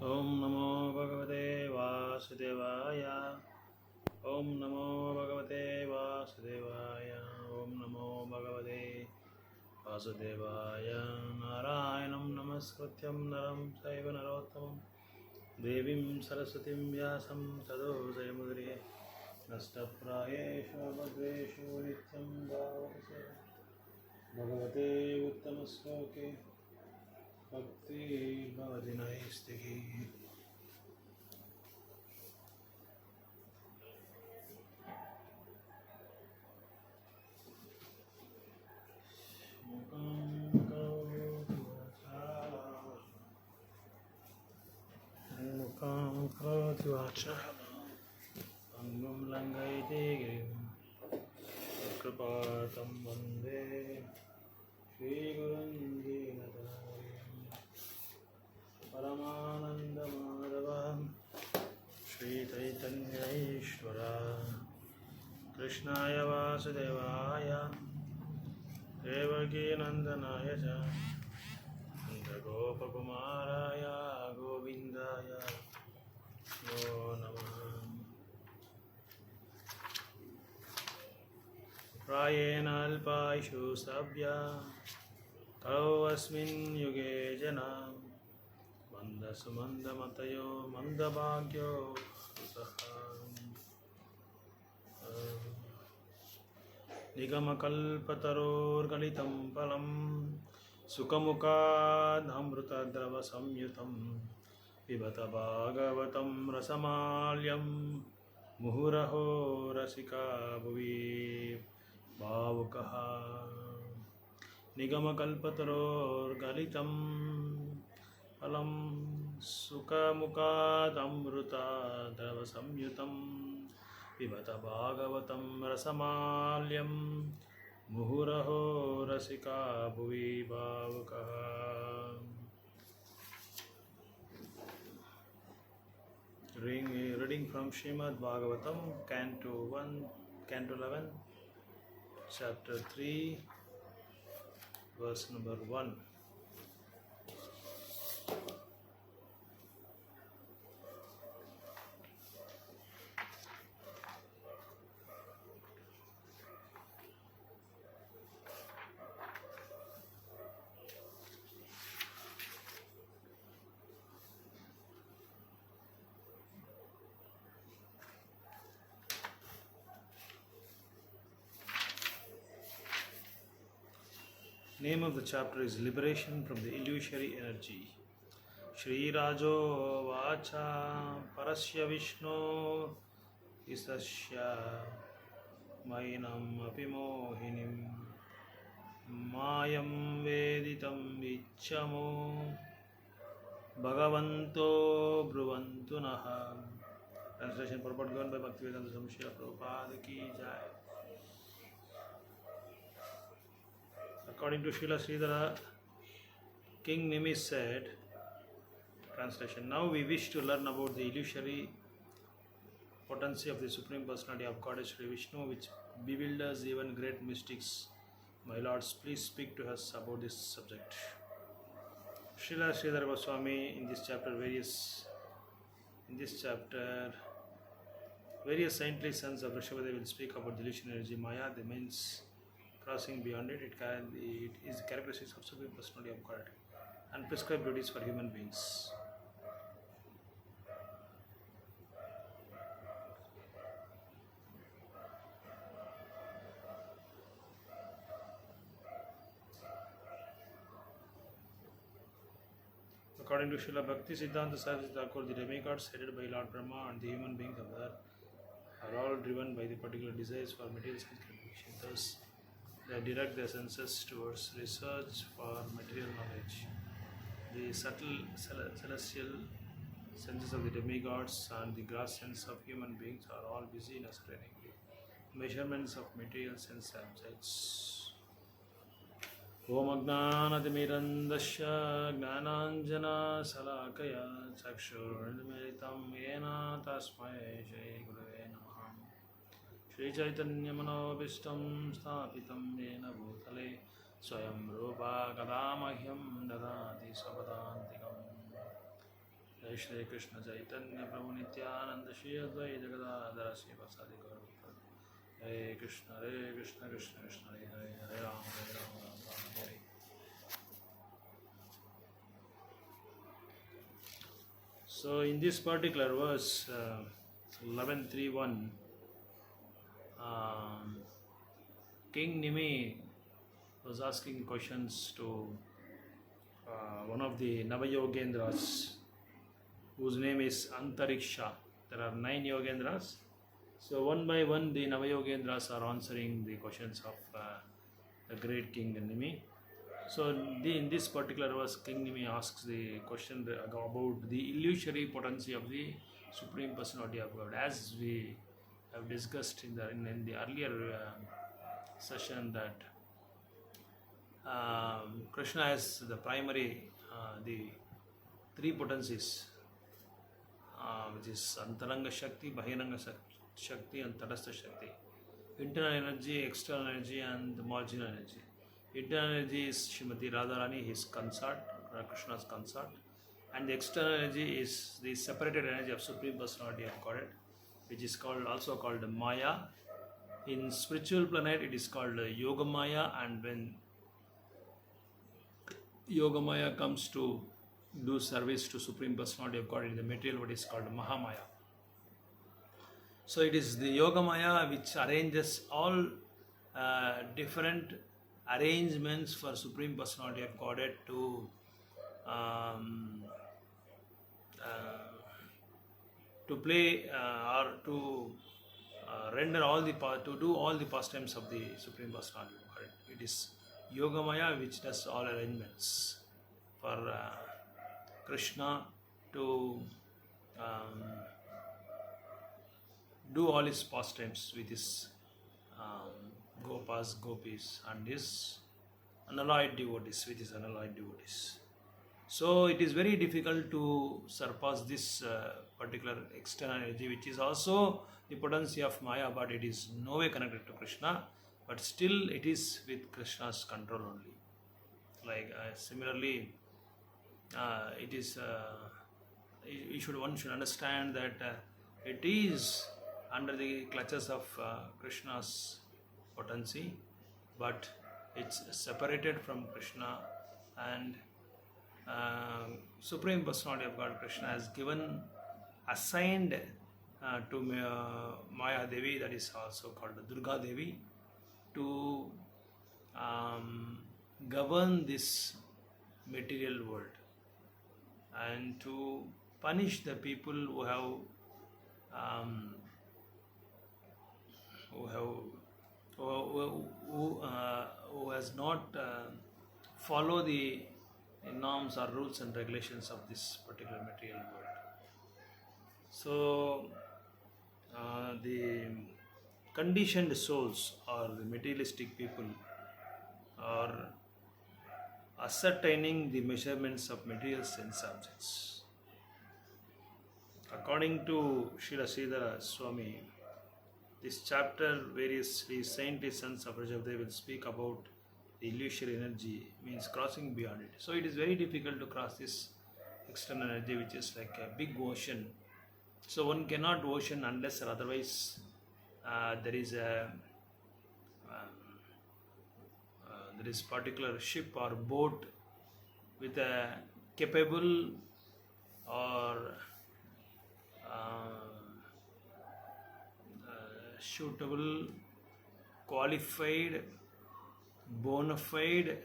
Om Namo Bhagavate Vasudevaya. Om Namo Bhagavate Vasudevaya. Om Namo Bhagavate Vasudevaya. Narayanam Namaskrityam Naram Saiva Narottamam Devim Saraswatim Vyasam Tado Jayamudriye Nastapradeshu Bhadreshu Nityam Bhavase Bhagavate Uttamasloke Bhakti Bhavati Naistiki. Mukam karoti vachala Angam langaiti girim Kripatam vande Shri Gurun Dinatarim Paramananda Madhavam Shri Chaitanya Ishvara Krishnaya Vasudevaya Devaki Nandanaya Cha Gopakumaraya Govindaya Yo Namah Prayena Alpaishu Sabya Kalo Asmin Yuge Jana Manda Sumanda Matayo Manda Bhagyo Saham Nigamakalpataror Galitam Palam Sukamukad Amrutadrava Samyutam Pibata Bagavatam Rasamalyam Muhuraho Rasika Bhuvi Bhavukaha Nigamakalpataror Galitam Palam Sukamukad Amrutadrava Samyutam Pibata Bagavatam Rasamalyam Muhuraho Rasika Bhuvi Bhavukaha. Reading from Srimad Bagavatam, Canto 1, Canto 11, Chapter 3, Verse number 1. Name of the chapter is Liberation from the Illusory Energy. Shri Rajo Vacha Parasya Vishnu Isasya Mainam Apimohinim Mayam Veditam Vichamo Bhagavanto Bruvantu Naha. Translation purport given by Bhaktivedanta Swami Srila Prabhupada Ki Jai. According to Srila Sridhara, King Nimi said, translation, now we wish to learn about the illusory potency of the Supreme Personality of Goddess Sri Vishnu, which bewilders even great mystics. My lords, please speak to us about this subject. Srila Sridhara Goswami, in this chapter, various saintly sons of Rishabhadeva will speak about the illusory energy Maya, the means crossing beyond it. It is characteristics of Supreme Personality of God and prescribed duties for human beings. According to Srila Bhakti Siddhanta Saraswati Thakur, the demigods headed by Lord Brahma and the human beings of the earth are all driven by the particular desires for material sense gratification. Thus, they direct their senses towards research for material knowledge. The subtle celestial senses of the demigods and the gross sense of human beings are all busy in ascertaining the measurements of material sense objects. Om Ajnanatimirandasya Jnananjana Salakaya Chakshurmilitam Yena Tasmai Shri Gurave Namaha. Shri Chaitanya Manobishtam Sthapitam Yena Bhutale Swayam Rupa Kadamahyam Dadati Sapadantikam Jai Shri Krishna Chaitanya Prabhu Nityananda Shri Advaita Gadadhara Srivasadi Gaurapada. Hare Krishna Krishna Krishna Hare Hare Hare Rama Rama Hare. So in this particular verse 11.3.1, King Nimi was asking questions to one of the Navayogendras, whose name is Antariksha. There are 9 Yogendras. So one by one the Navayogendras are answering the questions of the great King Nimi. So in this particular verse, King Nimi asks the question about the illusory potency of the Supreme Personality of God. As we have discussed in the earlier session, that Krishna has the primary, the 3 potencies, which is Antaranga Shakti, Bahiranga Shakti and Tadastha Shakti. Internal energy, external energy and marginal energy. Internal energy is Srimati Radharani, his consort, Krishna's consort, and the external energy is the separated energy of Supreme Personality of Godhead, which is also called Maya. In spiritual planet, it is called Yoga Maya, and when Yoga Maya comes to do service to Supreme Personality of God in the material, what is called Mahamaya. So it is the Yoga Maya which arranges all different arrangements for Supreme Personality of Godhead to play or to render all the to do all the pastimes of the Supreme Personality of Godhead. It is Yoga Maya which does all arrangements for Krishna to do all his pastimes with his Gopas, Gopis and his unalloyed devotees, with his unalloyed devotees. So it is very difficult to surpass this particular external energy, which is also the potency of Maya, but it is no way connected to Krishna, but still it is with Krishna's control only. Like similarly, it is one should understand that it is under the clutches of Krishna's potency, but it's separated from Krishna, and Supreme Personality of God Krishna has assigned to Maya Devi, that is also called Durga Devi, to govern this material world and to punish the people who has not follow the norms or rules and regulations of this particular material world. So the conditioned souls or the materialistic people are ascertaining the measurements of material sense objects. According to Srila Sridhara Swami, this chapter, various saintly sons of Rajavdev will speak about the illusory energy, means crossing beyond it. So it is very difficult to cross this external energy, which is like a big ocean. So one cannot ocean unless or otherwise there is particular ship or boat with a capable or suitable, qualified, bona fide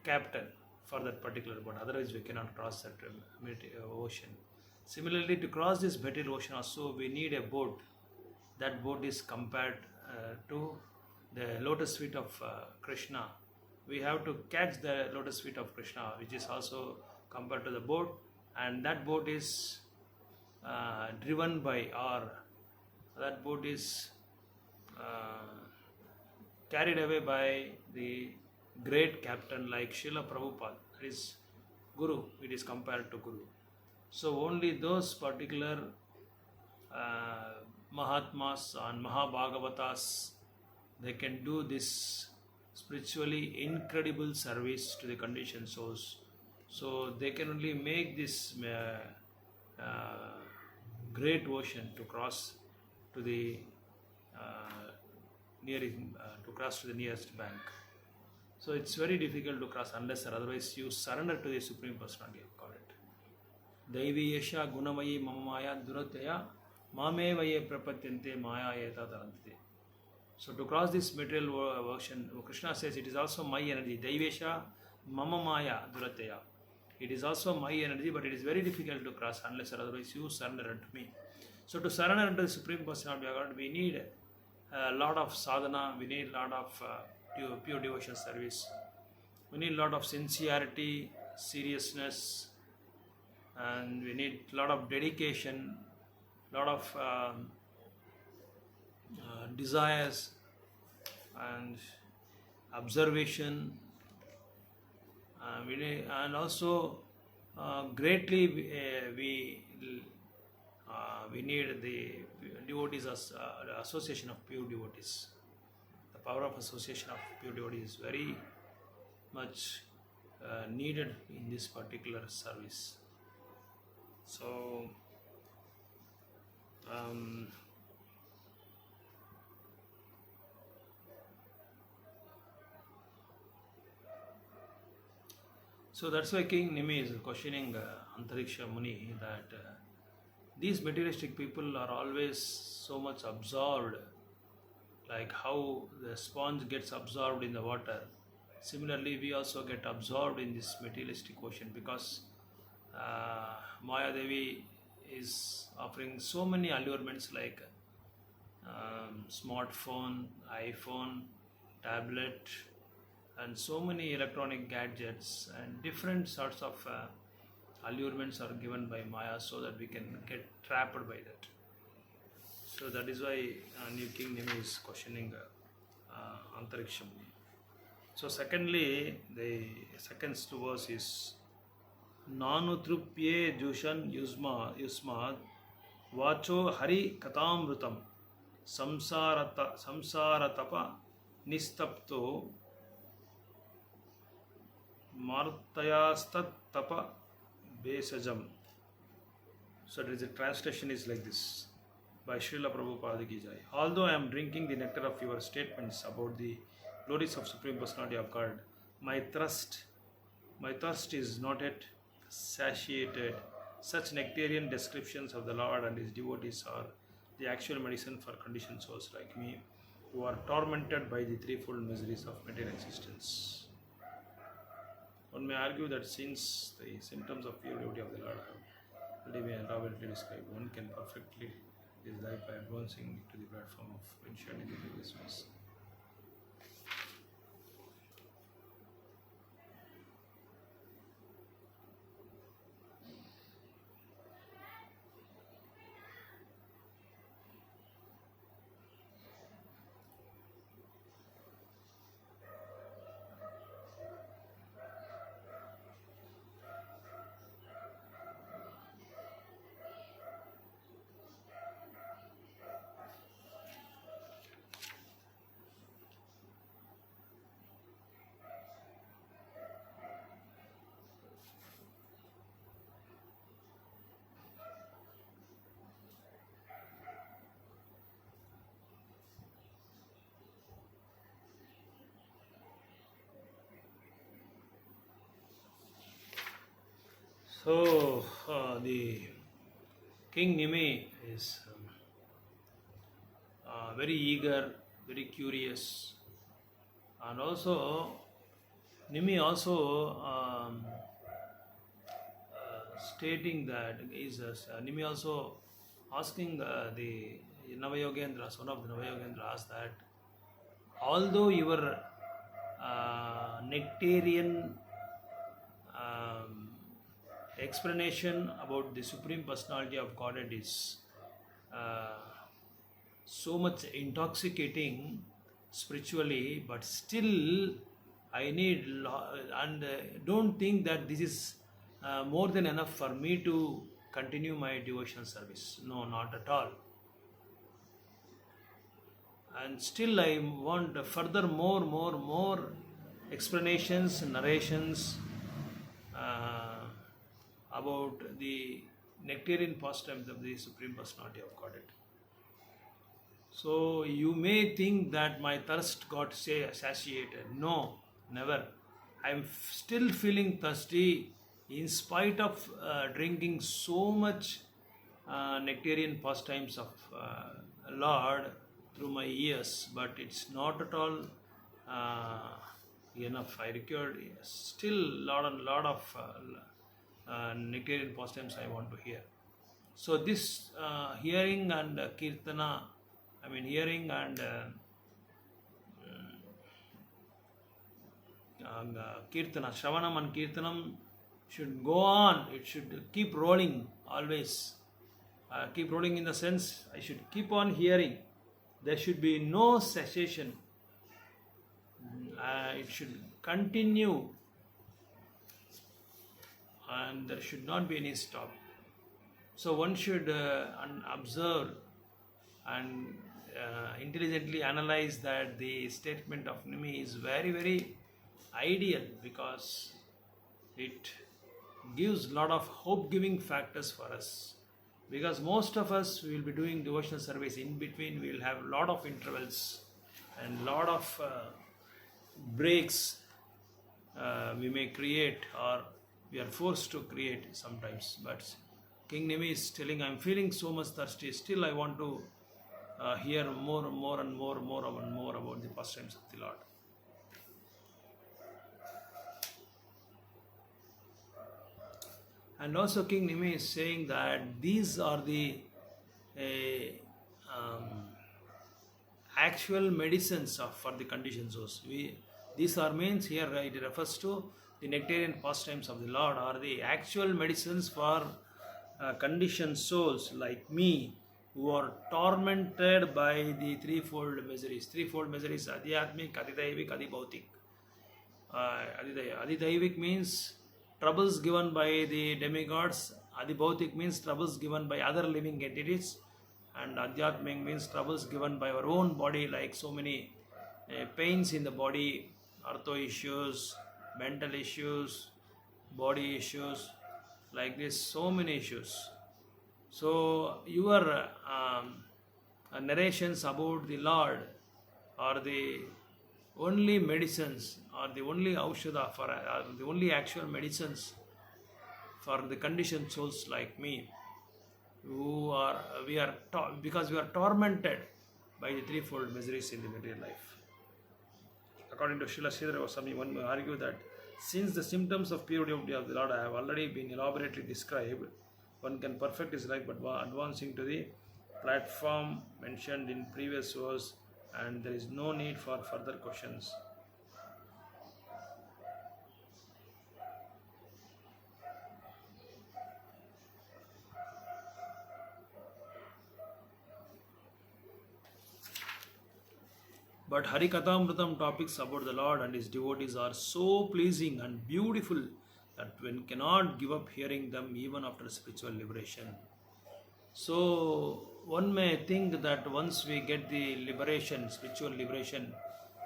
captain for that particular boat. Otherwise, we cannot cross that ocean. Similarly, to cross this material ocean also, we need a boat. That boat is compared to the lotus feet of Krishna. We have to catch the lotus feet of Krishna, which is also compared to the boat, and that boat is driven by, or that boat is carried away by the great captain like Srila Prabhupada. That is Guru. It is compared to Guru. So only those particular Mahatmas and Mahabhagavatas, they can do this spiritually incredible service to the conditioned souls So they can only make this great ocean to cross to the to cross to the nearest bank. So it's very difficult to cross unless or otherwise you surrender to the Supreme Personality of God. Daiviyesha gunamayi mamamaya duratya mamevaye prapatyante maya eta tarantite. So to cross this material ocean, Krishna says it is also my energy. Daivesha mamamaya duratya. It is also my energy, but it is very difficult to cross unless or otherwise you surrender unto me. So to surrender unto the Supreme Personality of God, we need a lot of sadhana, we need a lot of pure devotion service, we need a lot of sincerity, seriousness, and we need a lot of dedication, a lot of desires and observation. And also greatly we need the devotees as association of pure devotees. The power of association of pure devotees is very much needed in this particular service. So so that's why King Nimi is questioning Antariksha Muni that these materialistic people are always so much absorbed, like how the sponge gets absorbed in the water. Similarly, we also get absorbed in this materialistic ocean because Maya Devi is offering so many allurements like smartphone, iPhone, tablet, and so many electronic gadgets and different sorts of allurements are given by Maya so that we can get trapped by that. So that is why New King Nimi is questioning Antariksha Muni. So secondly, the second verse is Nanutrupye Jushan Yusmad Vacho Hari Katamrutam Samsaratapa Nistapto Martayastat Tapa Besajam. So the translation is like this by Srila Prabhupada Ki Jai. Although I am drinking the nectar of your statements about the glories of Supreme Personality of God, my thirst is not yet satiated. Such nectarian descriptions of the Lord and His devotees are the actual medicine for conditioned souls like me, who are tormented by the threefold miseries of material existence. One may argue that since the symptoms of pure devotee of the Lord have already been elaborately described, one can perfectly his life by advancing to the platform of mentioned in the previous verse. So the King Nimi is very eager, very curious, and also Nimi also stating that is Nimi also asking the Navayogendras, one of the Navayogendras, that although your nectarian explanation about the Supreme Personality of Godhead is so much intoxicating spiritually, but still I need and don't think that this is more than enough for me to continue my devotional service. No, not at all. And still I want further more explanations, narrations, uh, about the nectarian pastimes of the Supreme Personality of Godhead. So you may think that my thirst got satiated. No, never. I'm still feeling thirsty in spite of drinking so much nectarian pastimes of Lord through my ears, but it's not at all uh, enough. I required still lot of nectarian pastimes I want to hear. So this hearing and kirtana, hearing and kirtana, Shravanam and Kirtanam should go on. It should keep rolling always. Keep rolling in the sense I should keep on hearing. There should be no cessation. It should continue and there should not be any stop. So one should observe and intelligently analyze that the statement of Nimi is very, very ideal because it gives lot of hope-giving factors for us. Because most of us will be doing devotional service. In between, we will have lot of intervals and lot of breaks we may create or we are forced to create sometimes. But King Nimi is telling, I'm feeling so much thirsty. Still, I want to hear more and more about the pastimes of the Lord. And also King Nimi is saying that these are the actual medicines for the conditioned souls. These are means here it refers to the nectarian pastimes of the Lord are the actual medicines for conditioned souls like me who are tormented by the threefold miseries. Threefold miseries: Adhyatmik, Adidhaivik, Adibhautik. Adidhaivik means troubles given by the demigods. Adibhautik means troubles given by other living entities. And Adhyatmik means troubles given by our own body, like so many pains in the body, ortho issues, mental issues, body issues, like this, so many issues. So your narrations about the Lord are the only medicines or the only aushadha for the only actual medicines for the conditioned souls like me, because we are tormented by the threefold miseries in the material life. According to Srila Sridhara Goswami, one may argue that since the symptoms of pure devotee of the Lord have already been elaborately described, one can perfect his life by advancing to the platform mentioned in previous verse, and there is no need for further questions. But Harikatamrutam topics about the Lord and his devotees are so pleasing and beautiful that one cannot give up hearing them even after spiritual liberation. So one may think that once we get the liberation, spiritual liberation,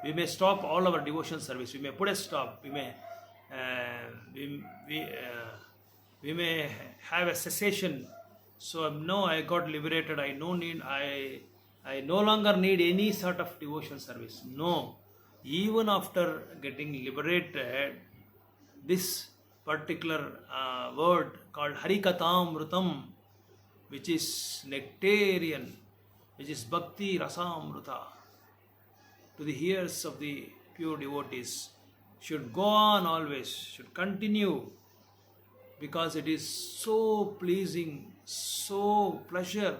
we may stop all our devotion service. We may put a stop. We may have a cessation. So no, I got liberated. I no longer need any sort of devotion service. No, even after getting liberated, this particular word called Harikatamrutam, which is nectarian, which is Bhakti Rasamruta, to the ears of the pure devotees, should go on always, should continue, because it is so pleasing, so pleasure,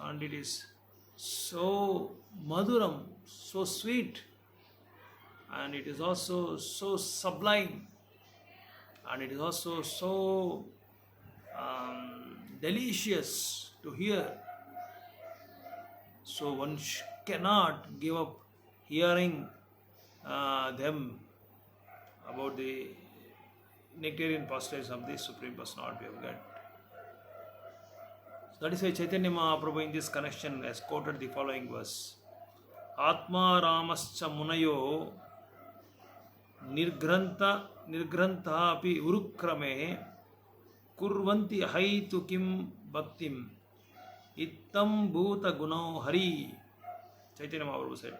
and it is so madhuram, so sweet, and it is also so sublime, and it is also so delicious to hear. So one cannot give up hearing them about the nectarian pastimes of the Supreme Personality of God. That is why Chaitanya Mahaprabhu in this connection has quoted the following verse: Atma Ramascha Munayo निर्घ्रन्था अपि उरुक्रमे कुर्वन्ति हैतु किं भक्तिम् ittam bhuta guno hari. Chaitanya Mahaprabhu said,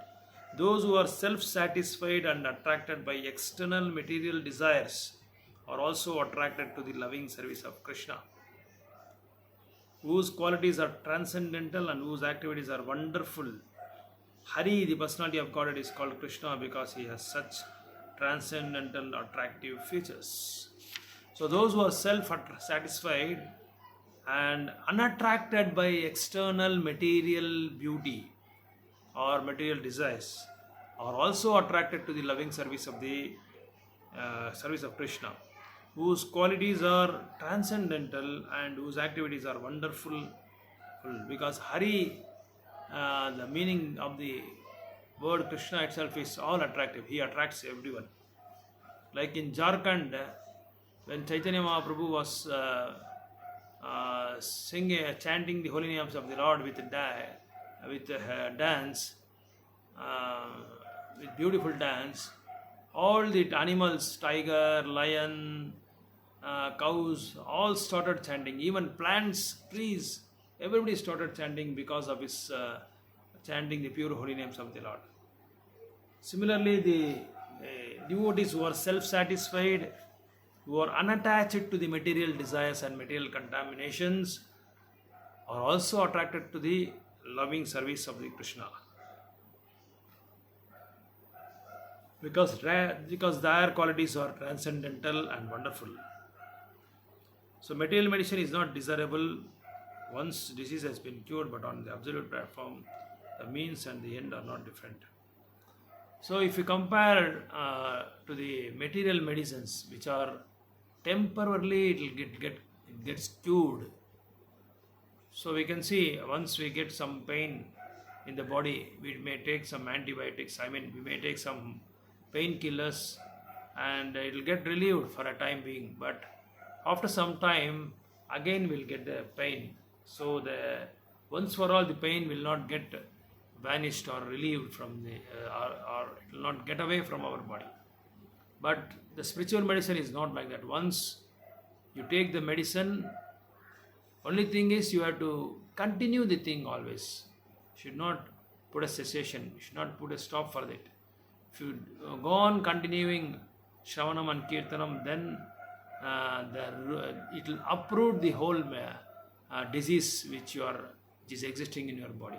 those who are self-satisfied and attracted by external material desires are also attracted to the loving service of Krishna, whose qualities are transcendental and whose activities are wonderful. Hari, the personality of Godhead, is called Krishna because he has such transcendental attractive features. So those who are self-satisfied and unattracted by external material beauty or material desires are also attracted to the loving service of the service of Krishna, whose qualities are transcendental and whose activities are wonderful. Because Hari, the meaning of the word Krishna itself is all attractive. He attracts everyone. Like in Jharkhand, when Chaitanya Mahaprabhu was chanting the holy names of the Lord with dance, with beautiful dance, all the animals, tiger, lion, cows, all started chanting. Even plants, trees, everybody started chanting because of his chanting the pure holy names of the Lord. Similarly, the devotees who are self-satisfied, who are unattached to the material desires and material contaminations, are also attracted to the loving service of the Krishna. Because their qualities are transcendental and wonderful. So material medicine is not desirable once disease has been cured, but on the absolute platform, the means and the end are not different. So if you compare to the material medicines, which are temporarily it gets cured. So we can see once we get some pain in the body, we may take some antibiotics. We may take some painkillers, and it will get relieved for a time being. But after some time, again we'll get the pain. So once for all, the pain will not get vanished or relieved from or it will not get away from our body. But the spiritual medicine is not like that. Once you take the medicine, only thing is you have to continue the thing always. You should not put a cessation. You should not put a stop for it. If you go on continuing Shravanam and Kirtanam, then it will uproot the whole disease which is existing in your body.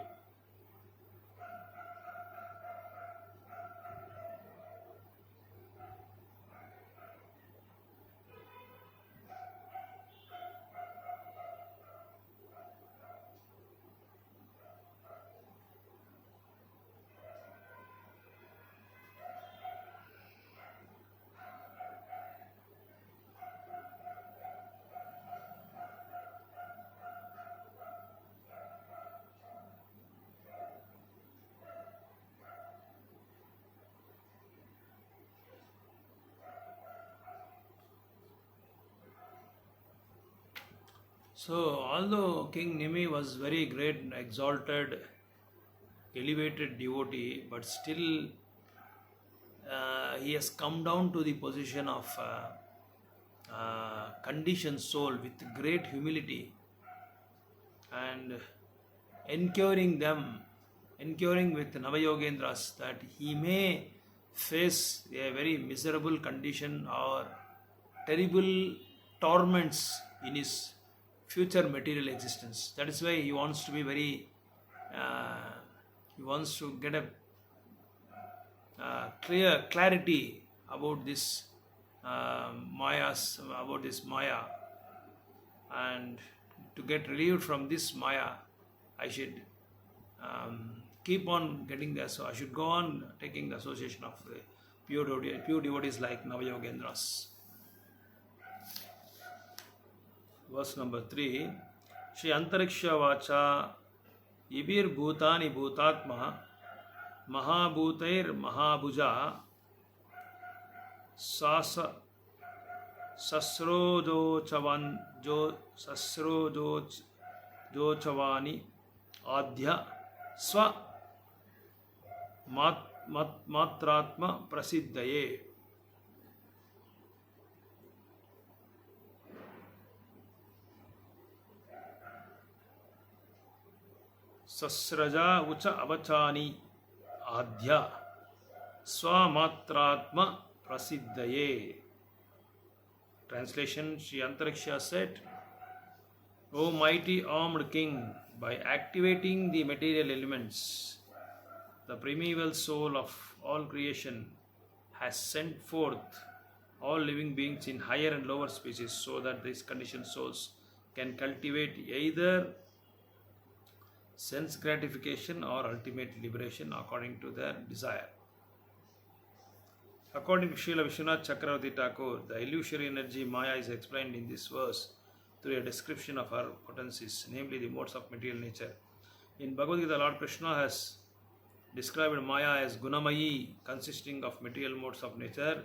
So, although King Nimi was very great, exalted, elevated devotee, but still he has come down to the position of conditioned soul with great humility and encouraging with Navayogendras that he may face a very miserable condition or terrible torments in his future material existence. That is why he wants to be very, he wants to get a clarity about this Maya, and to get relieved from this Maya, I should keep on getting there. So I should go on taking the association of pure devotees like Navayogendras. Verse number 3. Shri Antariksha Vacha Ibir Bhutani Bhutatma Mahabhutair Mahabhuja Sasrodochavani Adhya Swa Matratma Prasiddhaye. sasraja ucha avachani adhya swamatratma prasiddhaye. Translation: Sri Antariksha said, O mighty armed king, by activating the material elements, the primeval soul of all creation has sent forth all living beings in higher and lower species so that these conditioned souls can cultivate either sense gratification or ultimate liberation according to their desire. According to Srila Vishwanath Chakravarti Thakur, the illusory energy Maya is explained in this verse through a description of her potencies, namely the modes of material nature. In Bhagavad Gita, Lord Krishna has described Maya as Gunamayi, consisting of material modes of nature.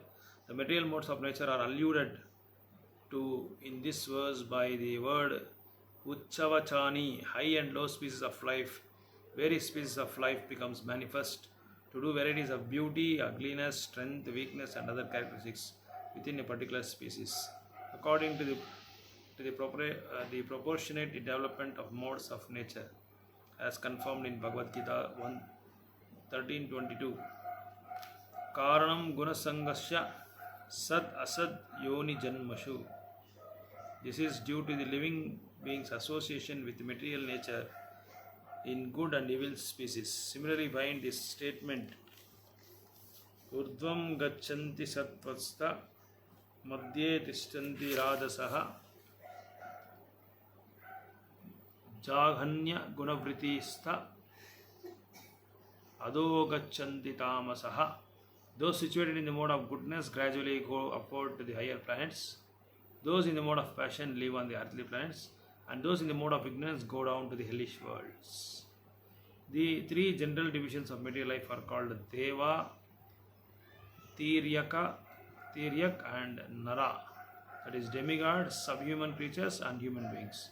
The material modes of nature are alluded to in this verse by the word Uchavachani, high and low species of life. Various species of life becomes manifest to do varieties of beauty, ugliness, strength, weakness and other characteristics within a particular species. According to the proportionate development of modes of nature as confirmed in Bhagavad Gita 13:22. Karanam gunasangasya sad asad yoni janmashu. This is due to the living being's association with material nature in good and evil species. Similarly, find this statement: Urdvam gacchanti satvasta madhye tishtanti rajasaha jaghanya gunavriti adho gacchanti tamasaha. Those situated in the mode of goodness gradually go upward to the higher planets. Those in the mode of passion live on the earthly planets, and those in the mode of ignorance go down to the hellish worlds. The three general divisions of material life are called Deva, Tiryak and Nara, that is demigods, subhuman creatures and human beings.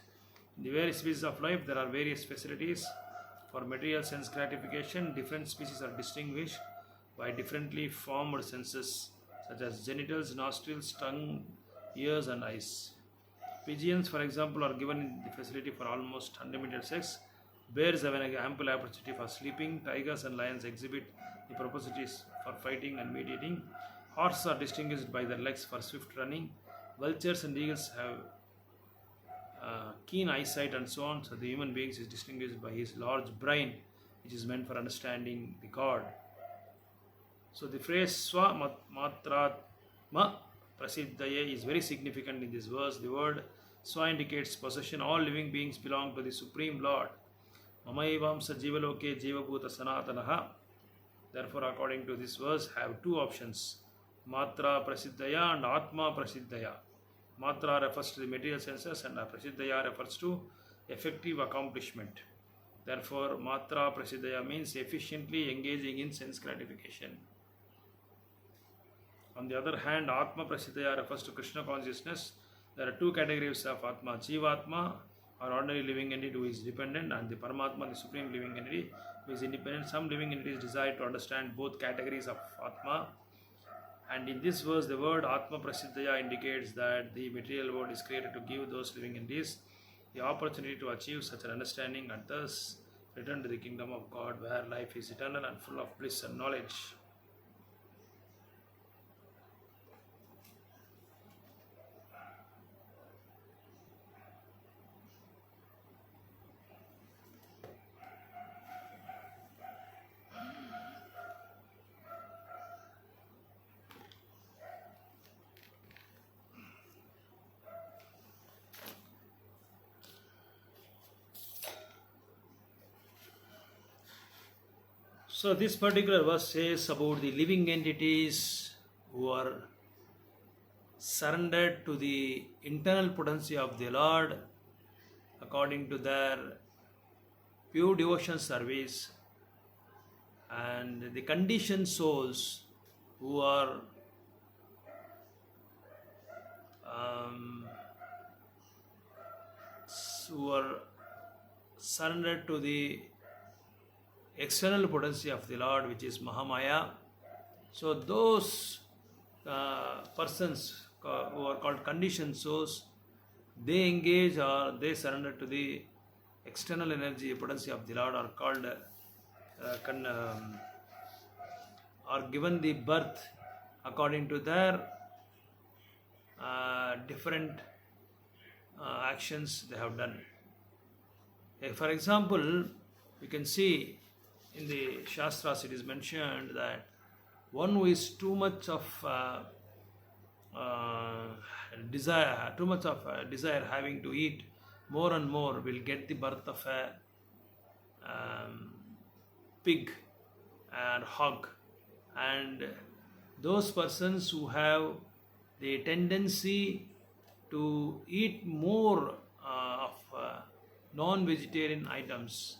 In the various species of life, there are various facilities for material sense gratification. Different species are distinguished by differently formed senses such as genitals, nostrils, tongue, ears and eyes. Pigeons, for example, are given the facility for almost unlimited sex. Bears have an ample opportunity for sleeping. Tigers and lions exhibit the propensities for fighting and meat eating. Horses are distinguished by their legs for swift running. Vultures and eagles have keen eyesight and so on. So the human being is distinguished by his large brain, which is meant for understanding the God. So the phrase Swa Matratma Prasiddhaye is very significant in this verse. The word Swa indicates possession. All living beings belong to the Supreme Lord. Mamayevamsa Jivaloke Jivabhuta Sanatanaha. Therefore, according to this verse, have two options: Matra Prasiddhaya and Atma Prasiddhaya. Matra refers to the material senses and Prasiddhaya refers to effective accomplishment. Therefore, Matra Prasiddhaya means efficiently engaging in sense gratification. On the other hand, Atma Prasiddhaya refers to Krishna consciousness. There are two categories of Atma: Jivatma, or ordinary living entity who is dependent, and the Paramatma, the supreme living entity who is independent. Some living entities desire to understand both categories of Atma. And in this verse, the word Atma Prasiddhaya indicates that the material world is created to give those living entities the opportunity to achieve such an understanding and thus return to the kingdom of God, where life is eternal and full of bliss and knowledge. So this particular verse says about the living entities who are surrendered to the internal potency of the Lord according to their pure devotion service, and the conditioned souls who are surrendered to the external potency of the Lord, which is Mahamaya. So those persons who are called conditioned souls, they engage or they surrender to the external energy, potency of the Lord are called, are given the birth according to their different actions they have done. For example, you can see in the Shastras it is mentioned that one who is too much of desire having to eat more and more will get the birth of a pig and hog. And those persons who have the tendency to eat more of non-vegetarian items,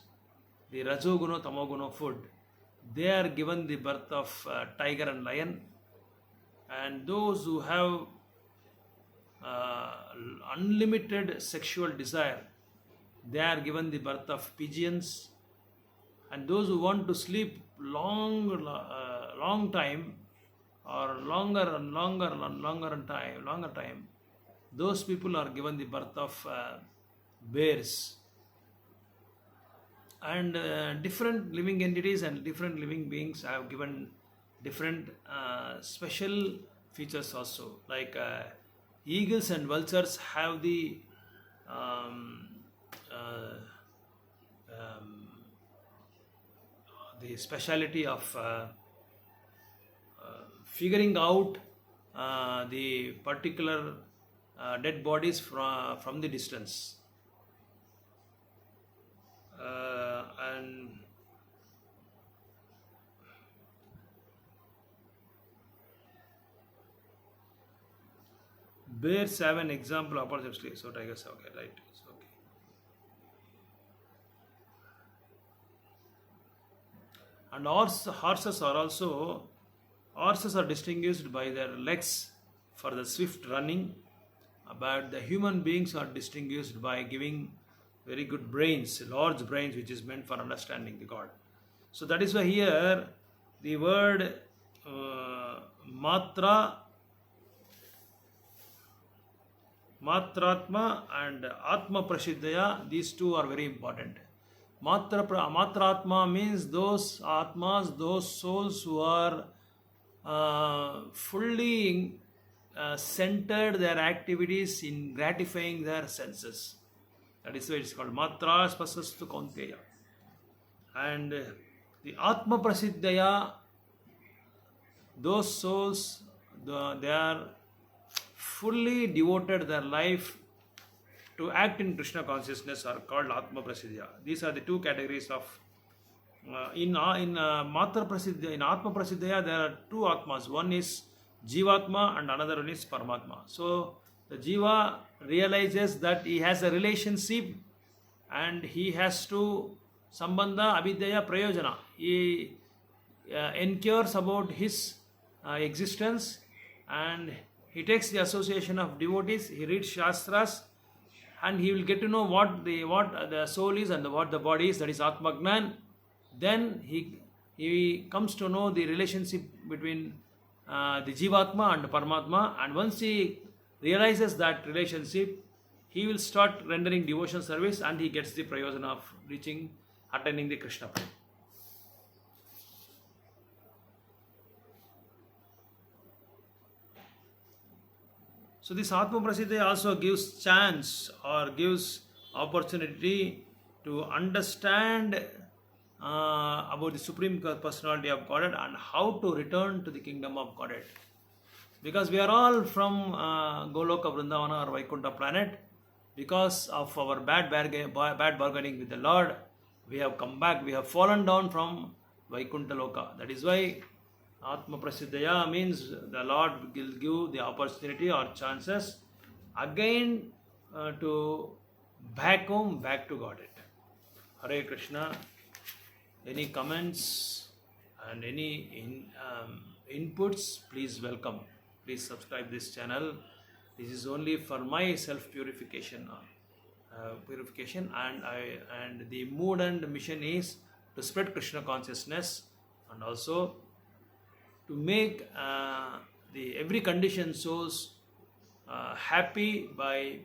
the Rajoguna, Tamoguna food, they are given the birth of tiger and lion. And those who have unlimited sexual desire, they are given the birth of pigeons. And those who want to sleep long time, or longer time, those people are given the birth of bears. And different living entities and different living beings have given different special features also. Like eagles and vultures have the speciality of figuring out the particular dead bodies from the distance. And bears have an example oppositely. So tigers, okay, right? So, okay. And horses are distinguished by their legs for the swift running, but the human beings are distinguished by giving very good brains, large brains, which is meant for understanding the God. So that is why here the word Matratma and Atma Prasiddhaya, these two are very important. Matratma means those Atmas, those souls who are fully centered their activities in gratifying their senses. That is why it is called Matra Spasastu Kaunteya. And the Atma Prasiddhaya, those souls, they are fully devoted their life to act in Krishna consciousness, are called Atma Prasiddhaya. These are the two categories of in Matra Prasiddhaya. In Atma Prasiddhaya, there are two Atmas. One is Jivatma and another one is Paramatma. So the Jiva realizes that he has a relationship and he has to Sambandha Abhidhaya Prayojana. He incurs about his existence, and he takes the association of devotees, he reads Shastras, and he will get to know what the soul is and what the body is, that is Atmagnan. Then he comes to know the relationship between the Jivatma and Paramatma, and once he realizes that relationship, he will start rendering devotion service and he gets the prayojana of attaining the Krishna Prem. So this Atma Prasiddhaya also gives chance or gives opportunity to understand about the Supreme Personality of Godhead and how to return to the kingdom of Godhead. Because we are all from Goloka, Vrindavana or Vaikuntha planet. Because of our bad bargaining with the Lord, we have come back, we have fallen down from Vaikuntha Loka. That is why Atma Prasiddhaya means the Lord will give the opportunity or chances again to back home, back to Godhead. Hare Krishna. Any comments and any inputs, please welcome. Please subscribe this channel. This is only for my self-purification, and the mood and mission is to spread Krishna consciousness and also to make the every conditioned souls happy by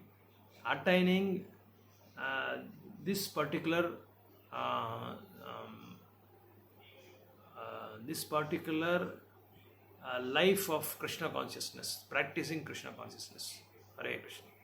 attaining this particular uh, um, life of Krishna consciousness, practicing Krishna consciousness. Hare Krishna.